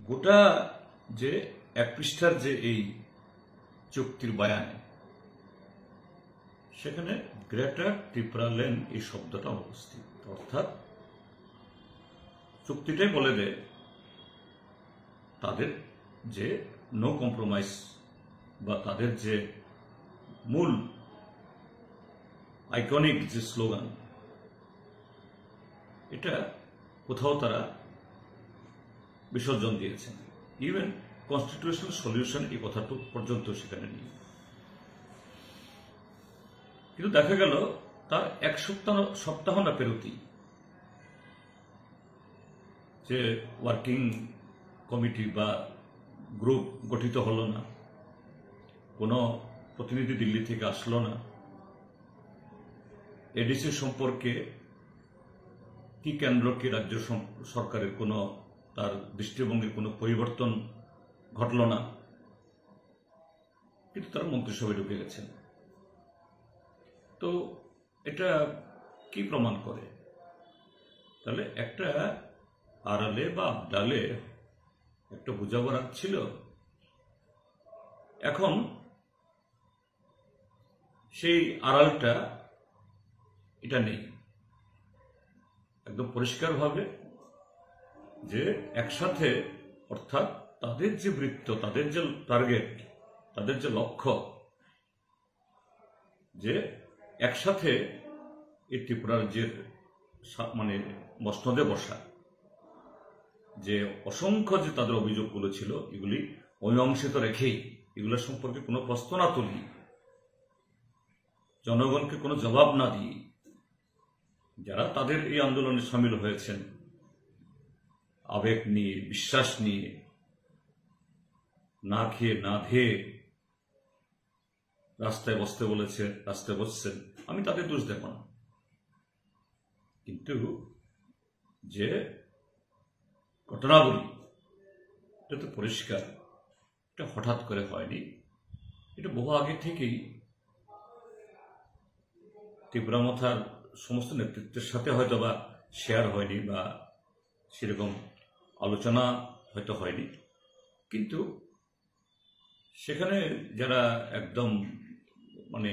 গোটা যে এক পৃষ্ঠার যে এই চুক্তির বয়ানে সেখানে গ্রেটার ত্রিপুরা ল্যান্ড এই শব্দটা অনুপস্থিত। অর্থাৎ চুক্তিটাই বলে দেয় তাদের যে নো কম্প্রোমাইজ বা তাদের যে মূল আইকনিক যে স্লোগান, এটা কোথাও তারা বিসর্জন দিয়েছেন। ইভেন কনস্টিটিউশনাল সলিউশন এই কথাটা পর্যন্ত সেখানে নেই। কিন্তু দেখা গেল তার এক সপ্তাহ না পেরোতেই যে ওয়ার্কিং কমিটি বা গ্রুপ গঠিত হলো না, কোনো প্রতিনিধি দিল্লি থেকে আসলো না, এডিসি সম্পর্কে কি কেন্দ্র কি রাজ্য সরকারের কোনো তার দৃষ্টিভঙ্গির কোনো পরিবর্তন ঘটল না, কিন্তু তারা মন্ত্রিসভায় ঢুকে গেছেন। তো এটা কি প্রমাণ করে? তাহলে একটা আড়ালে বা আবডালে একটা বোঝাপড়া ছিল, এখন সেই আড়ালটা এটা নেই। একদম পরিষ্কারভাবে যে একসাথে, অর্থাৎ তাদের যে বৃত্ত, তাদের যে টার্গেট, তাদের যে লক্ষ্য, যে একসাথে এই ত্রিপুরার যে মানে মসনদে বসা যে অসংখ্য যে তাদের অভিযোগগুলো ছিল, এগুলি অমীমাংসিত রেখেই, এগুলো সম্পর্কে কোনো প্রশ্ন না তুলি, জনগণকে কোনো জবাব না দিয়ে যারা তাদের এই আন্দোলনে সামিল হয়েছেন আবেগ নিয়ে, বিশ্বাস নিয়ে, না খেয়ে না ধেয়ে রাস্তায় বসতে বলেছে, রাস্তায় বসছেন, আমি তাদের দোষ দেব না। কিন্তু যে ঘটনাবলী, এটা তো পরিষ্কার, এটা হঠাৎ করে হয়নি, এটা বহু আগে থেকেই ত্রিপুরা মাথার সমস্ত নেতৃত্বের সাথে হয়তো বা শেয়ার হয়নি বা সেরকম আলোচনা হয়তো হয়নি, কিন্তু সেখানে যারা একদম মানে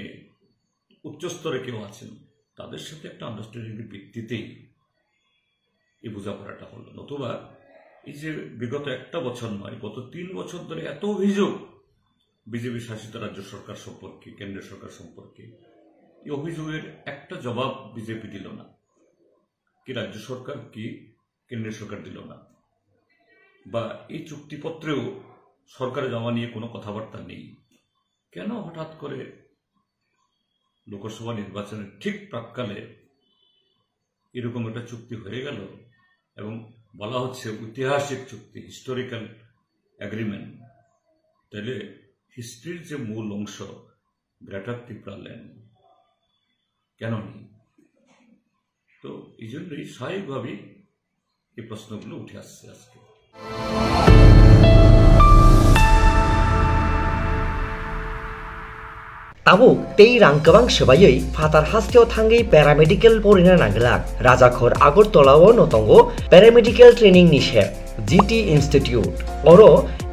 উচ্চস্তরে কেউ আছেন তাদের সাথে একটা আন্ডারস্ট্যান্ডিংয়ের ভিত্তিতেই এই বোঝাপড়াটা হলো। নতুবা এই যে বিগত একটা বছর নয়, গত 3 বছর ধরে এত অভিযোগ বিজেপি শাসিত রাজ্য সরকার সম্পর্কে, কেন্দ্রীয় সরকার সম্পর্কে, এই অভিযোগের একটা জবাব বিজেপি দিল না, কি রাজ্য সরকার কি কেন্দ্রীয় সরকার দিল না, বা এই চুক্তিপত্রেও সরকারে জমা নিয়ে কোনো কথাবার্তা নেই। কেন হঠাৎ করে লোকসভা নির্বাচনের ঠিক প্রাক্কালে এরকম একটা চুক্তি হয়ে গেল এবং বলা হচ্ছে ঐতিহাসিক চুক্তি, হিস্টোরিক্যাল এগ্রিমেন্ট? তাহলে হিস্ট্রির যে মূল অংশ গ্রেটার ত্রিপুরা ল্যান্ড কেন নেই? তো এই জন্যই স্বাভাবিকভাবেই এই প্রশ্নগুলো উঠে আসছে আজকে। Tabuk tei rang kebang sebayai fatar hasteo thangai paramedical porina nanglak Rajakhor Agartala no tongo paramedical training nishe GT Institute oro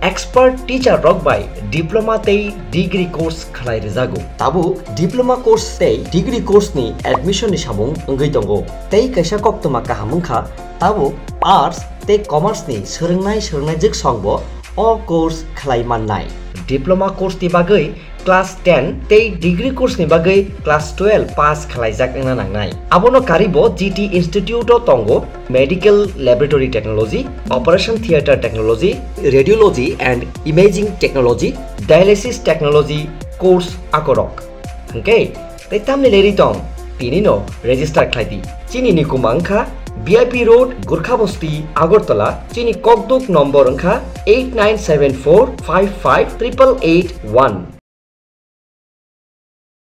expert teacher rok by diploma tei degree course khalai rejago. Tabuk diploma course tei degree course ni admission ni samung ngai tongo tei kaisa koktoma kahamungkha tabuk arts tei commerce ni serngnai jik songbo all course khalai mannai. Diploma course ti bagai class 10 tei degree course ni bagai class 12 pass khalaijak nangna nangnai. Abono karibo GT Institute o tongo medical laboratory technology, operation theater technology, radiology and imaging technology, dialysis technology course akorok. Okay, tei tamni leri tong tini no register khlaidi. Chini ni kumangkha VIP Road, Gurkhabasti, Agartala, Chini Kokduk number angkha 8974558881.